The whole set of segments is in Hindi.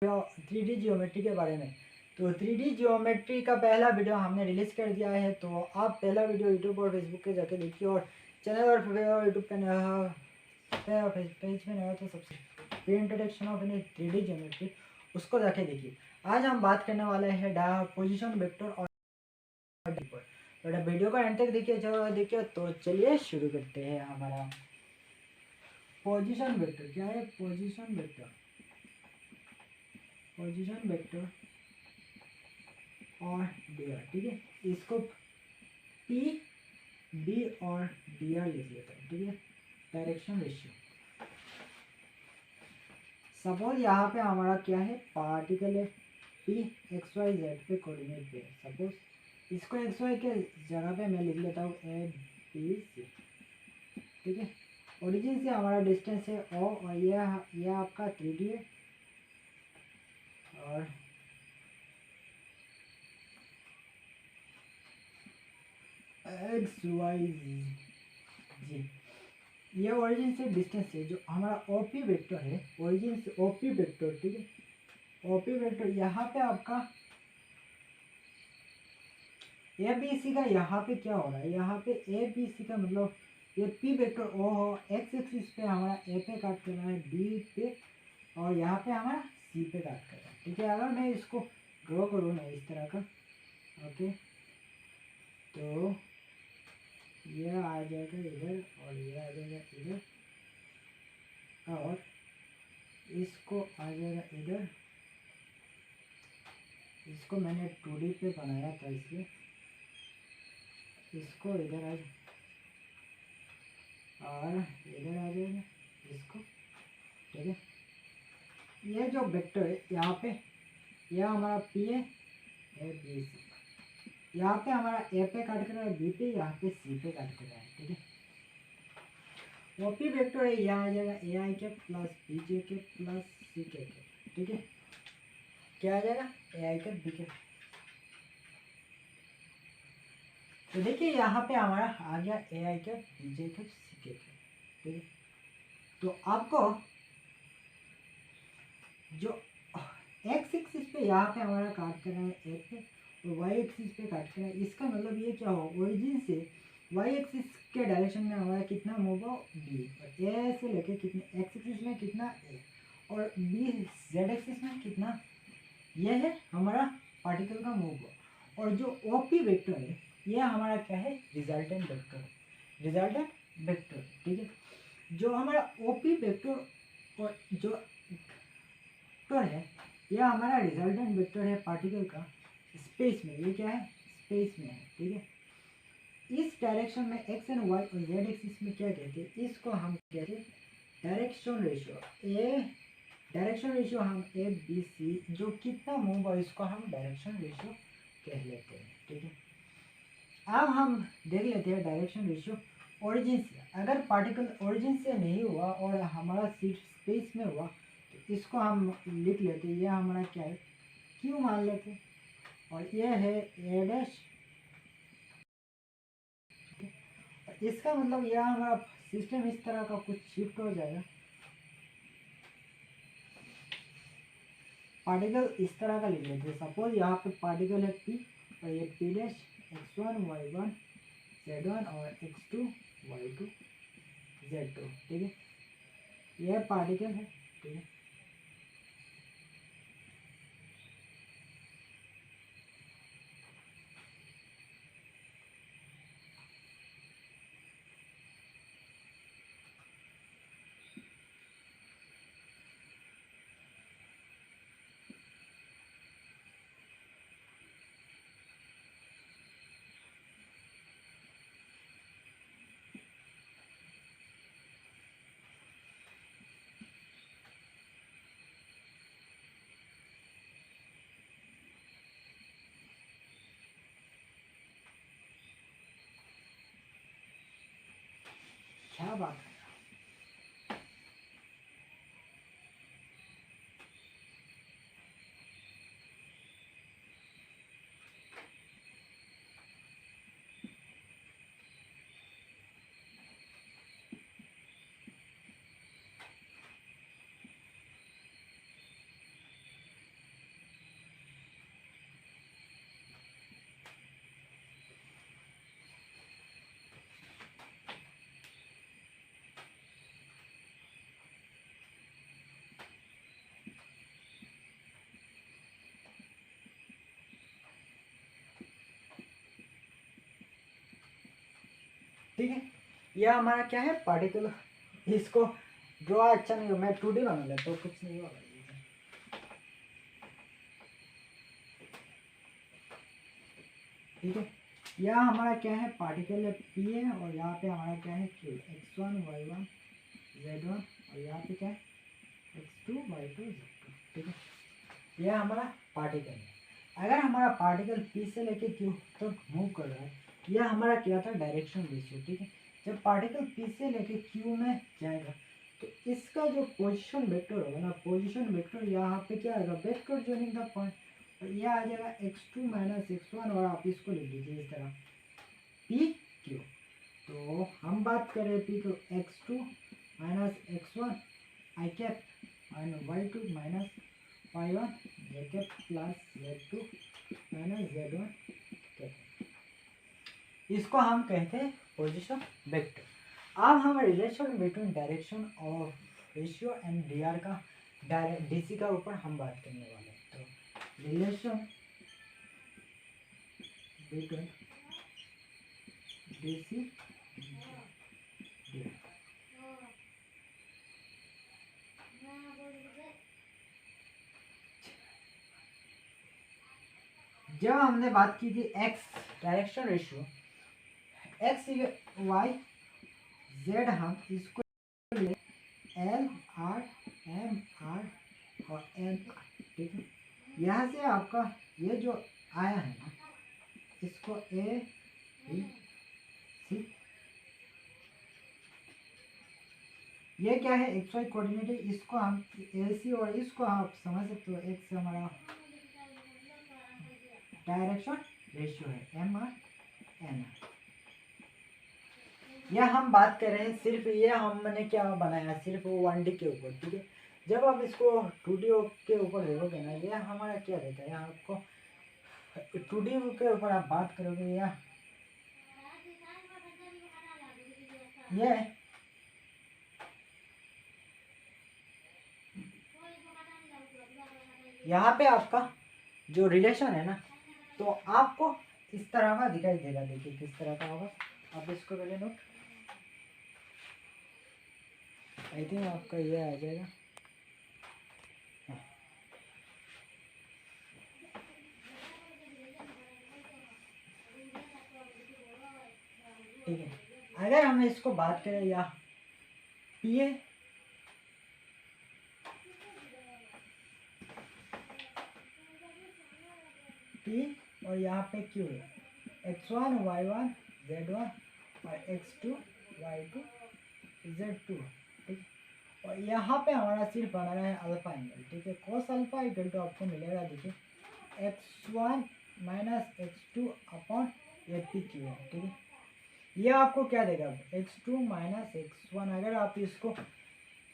3D ज्योमेट्री के बारे में। तो 3D ज्योमेट्री का पहला वीडियो हमने रिलीज़ कर दिया है, तो आप पहला वीडियो यूट्यूब और फेसबुक पे जाके देखिए, और चैनल और यूट्यूब पे नया पेज पे नया तो सबसे इंट्रोडक्शन ऑफ 3D ज्योमेट्री उसको जाके देखिए। आज हम बात करने वाले हैं पोजीशन वेक्टर और तो वीडियो को एंड तक देखिए तो चलिए शुरू करते हैं। हमारा पोजीशन वेक्टर क्या है? पोजीशन वेक्टर और डी आर, ठीक है। इसको पी डी और डी आर लिख लेते हैं, ठीक है। Direction ratio. सपोज यहाँ पे हमारा क्या है? पार्टिकल है पी एक्स वाई जेड पे कोऑर्डिनेट पे। सपोज इसको एक्स वाई के जगह पे मैं लिख लेता हूँ ए बी सी, ठीक है। ओरिजिन से हमारा डिस्टेंस है ओ, और ये आपका 3D है, और एक्स वाई जी ये ओरिजिन से डिस्टेंस है। जो हमारा ओपी वेक्टर है, ओरिजिन से ओपी वेक्टर, ठीक है। ओपी वेक्टर यहाँ पे आपका ए बी सी का यहाँ पे क्या हो रहा है? यहाँ पे ए बी सी का मतलब ये पी वेक्टर ओ हो, एक्स एक्सिस पे हमारा ए पे काट कर रहा है, बी पे, और यहाँ पे हमारा सी पे काट कर रहा है, ठीक है। अगर मैं इसको ड्रॉ करूँ ना इस तरह का, ओके, तो ये आ जाएगा इधर और ये आ जाएगा इधर, और इसको आ जाएगा इधर। इसको मैंने 2D पे बनाया था, इसलिए इसको इधर आ और इधर आ जाएगा इसको, ठीक है। ये जो वेक्टर है यहाँ पे, यह हमारा पी है, ए बी सी, यहाँ पे हमारा ए पे काट कर रहा है, बी पे, यहाँ पे सी पे काट कर रहा है, ठीक है। ओपी वेक्टर है, यहाँ आ जाएगा ए आई के प्लस बी जे के प्लस सी के, ठीक है। क्या आ जाएगा? ए आई के बी के। तो देखिए यहाँ पे हमारा आ गया ए आई के बी जे के सी के, ठीक है। तो आपको जो एक्स एक्सिस पे यहाँ पे हमारा काट कर रहा है ए पे, और वाई एक्सिस पे काट कर रहा है, इसका मतलब ये क्या हो? ओरिजिन से वाई एक्सिस के डायरेक्शन में हमारा कितना मूव हो? बी, और ए से लेके कितने एक्स एक्सिस में कितना ए, और बी जेड एक्सिस में कितना, ये है हमारा पार्टिकल का मूव। और जो ओपी वेक्टर है ये हमारा क्या है? रिजल्टेंट वेक्टर, ठीक है। जो हमारा ओपी वेक्टर और जो वेक्टर है, यह हमारा रिजल्टेंट वेक्टर है पार्टिकल का स्पेस में। ये क्या है? स्पेस में है, ठीक है। इस डायरेक्शन में एक्स एंड वाई और जेड एक्सिस में क्या कहते हैं? इसको हम कहते हैं डायरेक्शन रेशियो। डायरेक्शन रेशियो हम ए बी सी जो कितना मूव है इसको हम डायरेक्शन रेशियो कह लेते हैं, ठीक है। अब हम देख लेते हैं डायरेक्शन रेशियो ओरिजिन से। अगर पार्टिकल ओरिजिन से नहीं हुआ और हमारा सीट स्पेस में हुआ, तो इसको हम लिख लेते हैं, यह हमारा क्या है? क्यू मान लेते हैं, और यह है ए डैश। इसका मतलब यह हमारा सिस्टम इस तरह का कुछ शिफ्ट हो जाएगा। पार्टिकल इस तरह का लिख लेते हैं। सपोज यहाँ पे पार्टिकल है पी, और ये P dash x1 y1 z1 और x2 y2 z2, ठीक है। यह पार्टिकल है, ठीक है। क्या बात है? ठीक है। यह हमारा क्या है पार्टिकल। इसको ड्रॉ अच्छा नहीं हो, मैं 2D बना लेता हूँ, कुछ नहीं होगा। ठीक है, यह हमारा क्या है पार्टिकल पी है और यहाँ पे हमारा क्या है क्यू, x1 y1 z1 और यहाँ पे क्या है x2 y2 z2। ठीक है, यह हमारा पार्टिकल है। अगर हमारा पार्टिकल पी से लेके क्यू तक मूव कर रहा है, यह हमारा क्या था डायरेक्शन रेशियो। ठीक है, जब पार्टिकल पी से लेके क्यू में जाएगा तो इसका जो पोजीशन वेक्टर होगा ना, पोजीशन वेक्टर यहाँ पे क्या आएगा वेक्टर जोइनिंग द पॉइंट, और यह आ जाएगा x2 माइनस x1 और आप इसको लिख लीजिए इस तरह पी क्यू। तो हम बात कर रहे पी को x2 minus x1 i cap minus y2 minus y1 j cap plus z2 minus z1 cap, इसको हम कहते हैं पोजीशन वेक्टर। अब हम रिलेशन बिटवीन डायरेक्शन और रेशियो एंड डी आर का डीसी का ऊपर हम बात करने वाले हैं। तो रिलेशन बिटवीन डीसी जब हमने बात की थी X direction ratio X Y Z, हम इसको एल आर एम आर और एन आर। ठीक है, यहाँ से आपका ये जो आया है ना, इसको ए बी सी, ये क्या है एक्स वाई कोऑर्डिनेट है, इसको हम ए सी और इसको आप समझ सकते हो एक्स हमारा डायरेक्शन रेशियो है एम आर एन आर। यह हम बात कर रहे हैं सिर्फ ये हमने क्या बनाया सिर्फ वो 1D के ऊपर। ठीक है, जब आप इसको 2D के ऊपर देखोगे ना, ये हमारा क्या रहता है, आपको 2D के ऊपर आप बात करोगे या ये यहाँ पे आपका जो रिलेशन है ना, तो आपको इस तरह का दिखाई देगा। देखिए किस तरह का होगा, आप इसको पहले नोट, आई थिंक आपका ये आ जाएगा। ठीक है, अगर हम इसको बात करें या पी ए पी और यहाँ पे क्यू है x1 y1 z1 और x2 y2 z2। ठीक, और यहाँ पे हमारा सिर्फ बना है अल्फा एंगल। ठीक है, cos अल्फा इक्वल टू आपको मिलेगा देखिए x1 माइनस x2 अपॉन ये पी क्यू है। ठीक है, ये आपको क्या देगा x2 माइनस x1। अगर आप इसको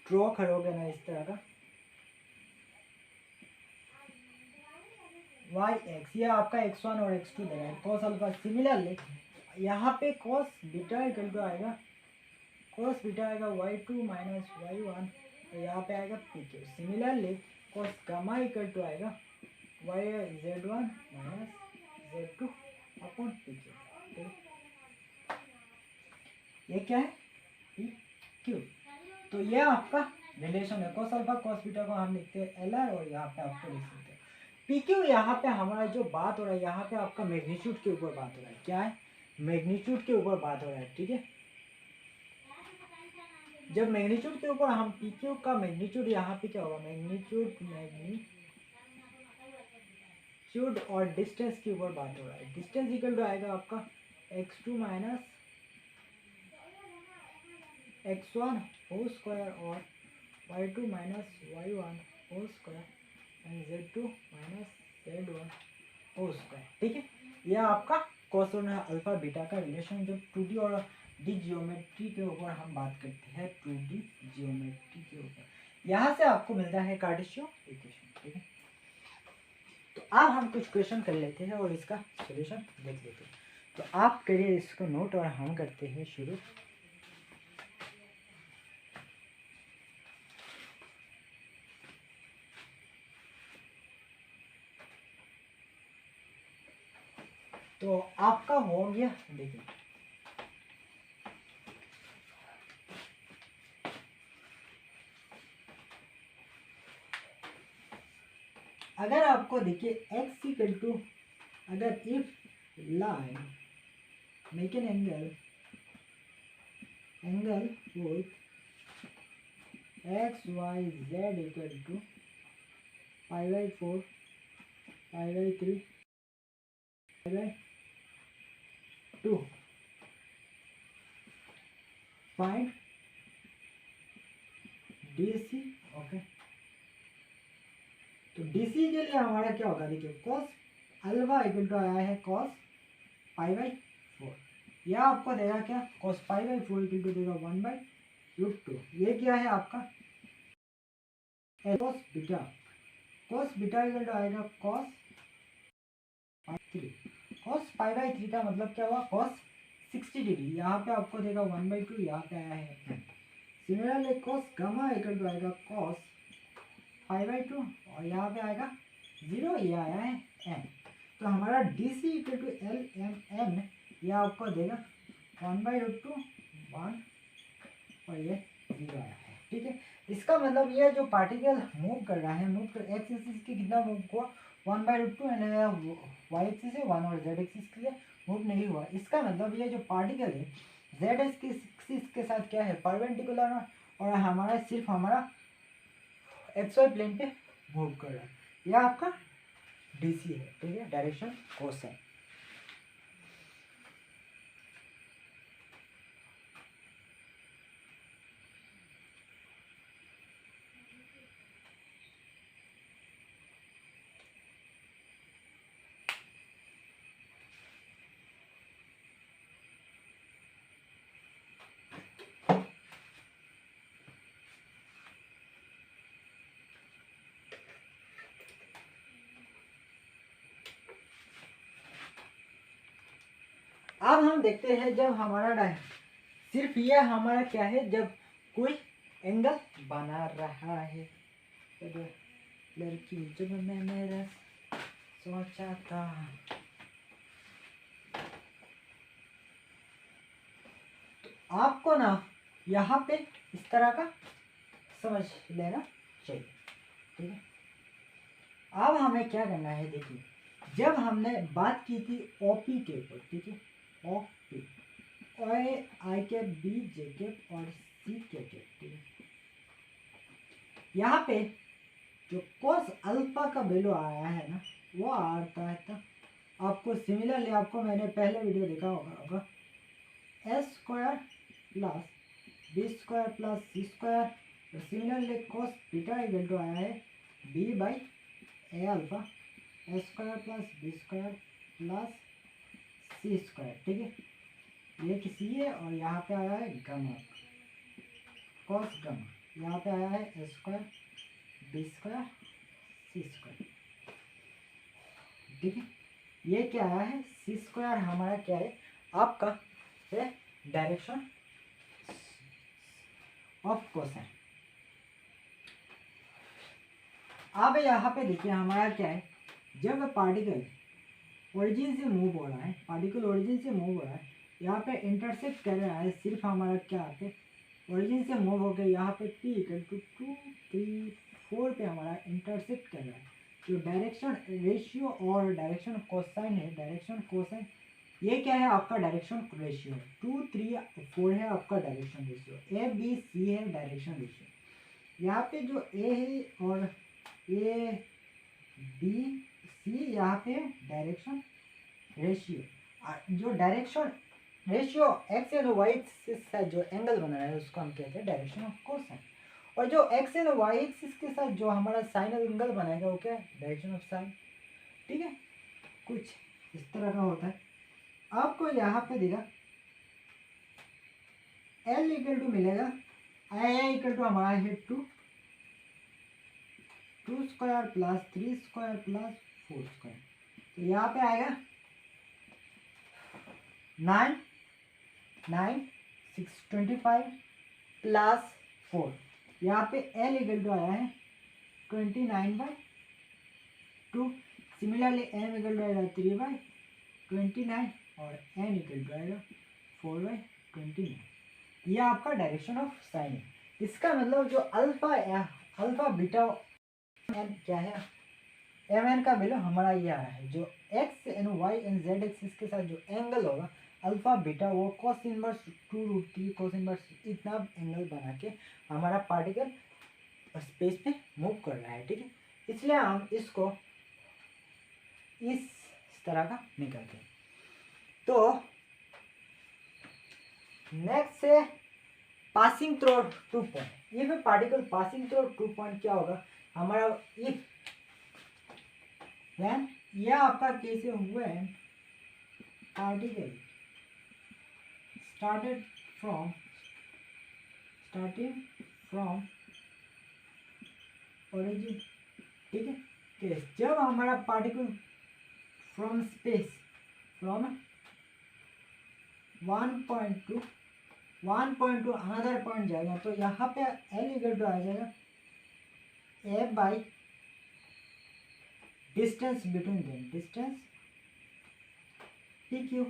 ड्रॉ करोगे ना इस तरह का yx, ये आपका x1 और x2 देगा cos अल्फा। सिमिलरली यहाँ पे cos बीटा इक्वल टू आएगा cos बीटा आएगा y2 माइनस y1, तो यहाँ पे आएगा pq। Similarly cos gamma equal to आएगा z1 minus z2 upon pq। ये क्या है pq। तो ये आपका रिलेशन है cos अल्फा cos बीटा को हम लिखते हैं LR और यहाँ पे आपको लिख सकते हैं PQ। यहाँ पे हमारा जो बात हो रहा है, यहाँ पे आपका मैग्नीट्यूड के ऊपर बात हो रहा है। क्या है मैग्नीट्यूड के ऊपर बात हो रहा है। ठीक है, जब मैग्नीट्यूड के ऊपर हम PQ का मैग्नीट्यूड यहाँ पे क्या होगा मैग्नीट्यूड और डिस्टेंस के ऊपर बात हो रहा है। डिस्टेंस इक्वल टू आएगा आपका x2 minus x1 whole square और y2 minus y1 whole square and z2 minus z1 whole square. ठीक है, यह आपका cos और अल्फा बीटा का रिलेशन जो 2D और डी जियोमेट्री के ऊपर हम बात करते हैं 2D जियोमेट्री के ऊपर, यहाँ से आपको मिलता है कार्टेशियन इक्वेशन। ठीक है, तो अब हम कुछ क्वेश्चन कर लेते हैं और इसका सॉल्यूशन देख लेते हैं। तो आप करिए इसको नोट और हम करते हैं शुरू। तो आपका हो गया देखिए अगर आपको देखिए x इक्वल टू, अगर if line make an angle with X Y Z equal to pi by 4 pi by 3 pi by 2, find DC। Okay, तो DC के लिए हमारा क्या होगा, देखिए cos अल्फा इक्वल टू आया है cos पाई बाई 4, यह आपको देगा क्या, cos pi by 4 equal to देगा 1/√2। ये क्या है आपका cos beta, cos beta equal to आएगा cos pi 3, cos pi by 3 का मतलब क्या हुआ, cos 60 डिग्री, यहाँ पे आपको देगा 1/2, यहाँ पे आया है n। Similarly cos gamma equal to आएगा cos पाई बाई 2 और यहाँ पे आएगा 0, ये आया है n। तो हमारा DC इक्वल टू LMN ये आपको देगा 1/√2 1 और ये 0 आया है। ठीक है, इसका मतलब ये जो पार्टिकल मूव कर रहा है, मूव कर एक्स एक्सिस की कितना मूव हुआ 1/√2 एंड वाई एक्सिस है 1 और जेड एक्सिस के लिए मूव नहीं हुआ। इसका मतलब ये जो पार्टिकल है जेड एक्सिस के साथ क्या है परपेंडिकुलर, और हमारा सिर्फ हमारा एक्स वाई प्लेन पे मूव कर रहा है। यह आपका DC है। ठीक है, डायरेक्शन कोसाइन। अब हम देखते हैं जब हमारा सिर्फ ये हमारा क्या है, जब कोई एंगल बना रहा है। तो लड़की जब मैं मेरा सोचा था, तो आपको ना यहाँ पे इस तरह का समझ लेना चाहिए। ठीक है, अब हमें क्या करना है, देखिए जब हमने बात की थी OP के ऊपर, ठीक है OP आई कैप बी जे कैप और सी कैप, ठीक है, यहाँ पे जो cos अल्फा का वैल्यू आया है ना वो आता है, था आपको सिमिलरली आपको मैंने पहले वीडियो देखा होगा s² plus b² plus c², similarly cos beta equal to आया है b/a alpha s² plus b² plus c²। ठीक है, ये किसी है और यहाँ पे आया है गामा cos गामा, यहाँ पे आया है s² b² c²। ठीक है, ये क्या आया है c² हमारा क्या है आपका है डायरेक्शन ऑफ कोसाइन। अब यहाँ पे देखिए हमारा क्या है, जब पार्टिकल ओरिजिन से मूव हो रहा है, पार्टिकल ओरिजिन से मूव हो रहा है, यहाँ पे इंटरसेक्ट कर रहा है, सिर्फ हमारा क्या पे ओरिजिन से मूव हो गया, यहाँ पे p इक्वल टू 2 3 4 पे हमारा इंटरसेक्ट कर रहा है। जो डायरेक्शन रेशियो और डायरेक्शन कोसाइन है, डायरेक्शन कोसाइन ये क्या है आपका डायरेक्शन रेशियो, 2 3 4 है आपका direction ratio, A B C है डायरेक्शन रेशियो। यहाँ पे जो A है और A B C यहाँ पे डायरेक्शन रेशियो, जो direction ratio X and Y axis से जो एंगल बना है उसको हम कहते हैं डायरेक्शन ऑफ कोसाइन, और जो एक्स एंड वाई एक्सिस के साथ जो हमारा साइन एंगल बनाएगा वो क्या है डायरेक्शन ऑफ साइन। ठीक है, कुछ इस तरह का होता है। आपको यहाँ पे देगा L इक्वल टू मिलेगा आई इक्वल टू हमारा है 2 2² प्लस 3² प्लस 4², तो यहाँ पे आएगा 9 9 6 25 प्लस 4, यहाँ पे L इक्वल टू आया है 29/2, सिमिलरली M इक्वल टू आएगा 3/29 और N इक्वल टू आएगा 4/29। यह आपका डायरेक्शन ऑफ साइन है। इसका मतलब जो अल्फा बीटा एन क्या है एम एन का वैल्यू हमारा ये आ रहा है, जो X and Y and Z axis के साथ जो एंगल होगा अल्फा बीटा, वो cos इनवर्स 2√3 cos इनवर्स इतना एंगल बना के हमारा पार्टिकल स्पेस में मूव कर रहा है, ठीक है। इसलिए हम इसको इस तरह का निकलते हैं। तो नेक्स्ट है passing through 2 point. If A particle passing through 2 point क्या होगा हमारा, इफ व्हेन, यह आपका कैसे हुआ है, पार्टिकल स्टार्टिंग फ्रॉम ओरिजिन, ठीक है। केस जब हमारा particle from space, from 1 to another point जाएगा, तो यहाँ पे एल इक्वल टू आ जाएगा a by distance between them, distance P Q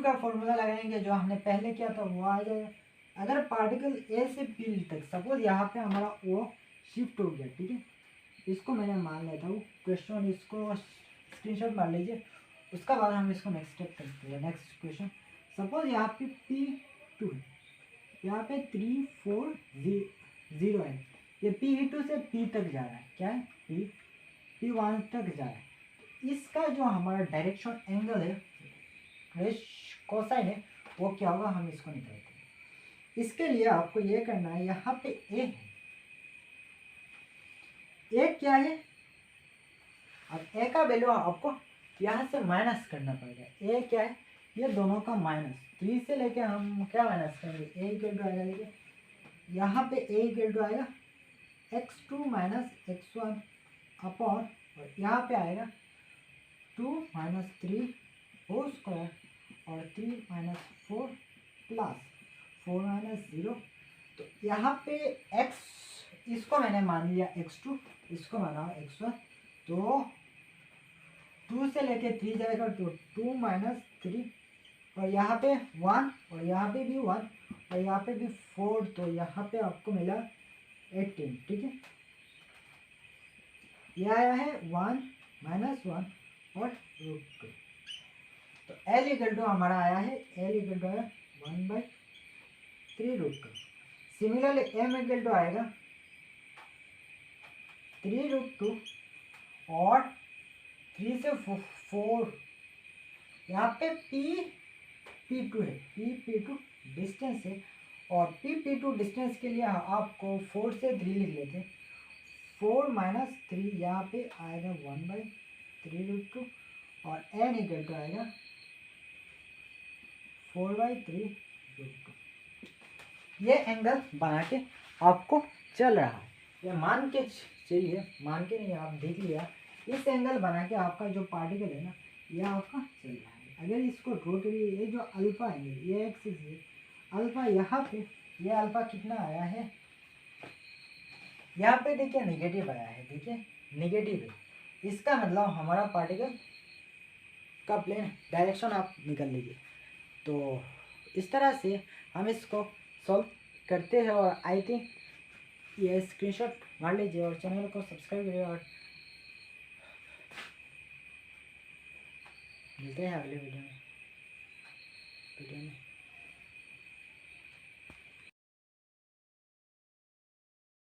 का फॉर्मूला लगाएंगे जो हमने पहले किया था वो आ जाएगा। अगर पार्टिकल ए से बी तक, सपोज यहाँ पे हमारा ओ शिफ्ट हो गया, ठीक है, इसको मैंने मान लेता हूँ क्वेश्चन, इसको स्क्रीनशॉट मार लीजिए, उसका बाद हम इसको नेक्स्ट स्टेप करते हैं। नेक्स्ट क्वेश्चन, सपोज यहाँ पे P2 है, यहाँ पे 3 4 0 है, ये P2 से P तक जा रहा है, क्या है P1 तक जा रहा है। इसका जो हमारा डायरेक्शन एंगल है, कोसाइन है, वो क्या होगा हम इसको निकालते हैं। इसके लिए आपको ये करना है, यहाँ पे ए है, ए क्या है, अब ए का वैल्यू आपको यहाँ से माइनस करना पड़ेगा। ए क्या है, ये दोनों का माइनस, 3 से लेके हम क्या माइनस करेंगे, ए इक्वल टू आएगा, देखिए यहाँ पे ए इक्वल टू आएगा x2 माइनस x1 अपॉन, और यहाँ पे आएगा 2 माइनस 3 होल स्क्वायर और 3 माइनस 4 प्लस 4 माइनस 0। तो यहाँ पे x, इसको मैंने मान लिया x2, इसको माना x1, तो 2 से लेके 3 जाएगा तो 2 माइनस 3, और यहाँ पे 1 और यहाँ पे भी 1 और यहाँ पे भी 4, तो यहाँ पे आपको मिला 18, ठीक है। यह आया है 1 माइनस 1 और √2, तो L इक्वल टू हमारा आया है, L इक्वल टू आया 1/3√2। सिमिलरली M इक्वल टू आएगा 3√2 और 3 से 4, यहाँ पे P2 है, P2 डिस्टेंस है, और P2 डिस्टेंस के लिए आपको 4 से 3 लिख लेते हैं, 4 माइनस 3, यहाँ पे आएगा 1/3√2 और N इक्वल टू आएगा 4/3√2। ये एंगल बना के आपको चल रहा है, ये मान के चलिए, मान के नहीं, आप देख लिया, इस एंगल बना के आपका जो पार्टिकल है ना, ये आपका चल रहा है। अगर इसको ड्रॉ करिए, ये जो अल्फा एंगल, ये एक्सिस है अल्फा, यहाँ पे ये अल्फा कितना आया है, यहाँ पे देखिए नेगेटिव आया है, देखिए नेगेटिव है, इसका मतलब हमारा पार्टिकल का प्लेन डायरेक्शन आप निकल लीजिए। तो इस तरह से हम इसको सॉल्व करते हैं, और आई थिंक ये स्क्रीनशॉट मार लीजिए और चैनल को सब्सक्राइब करिए, और मिलते हैं अगले वीडियो में।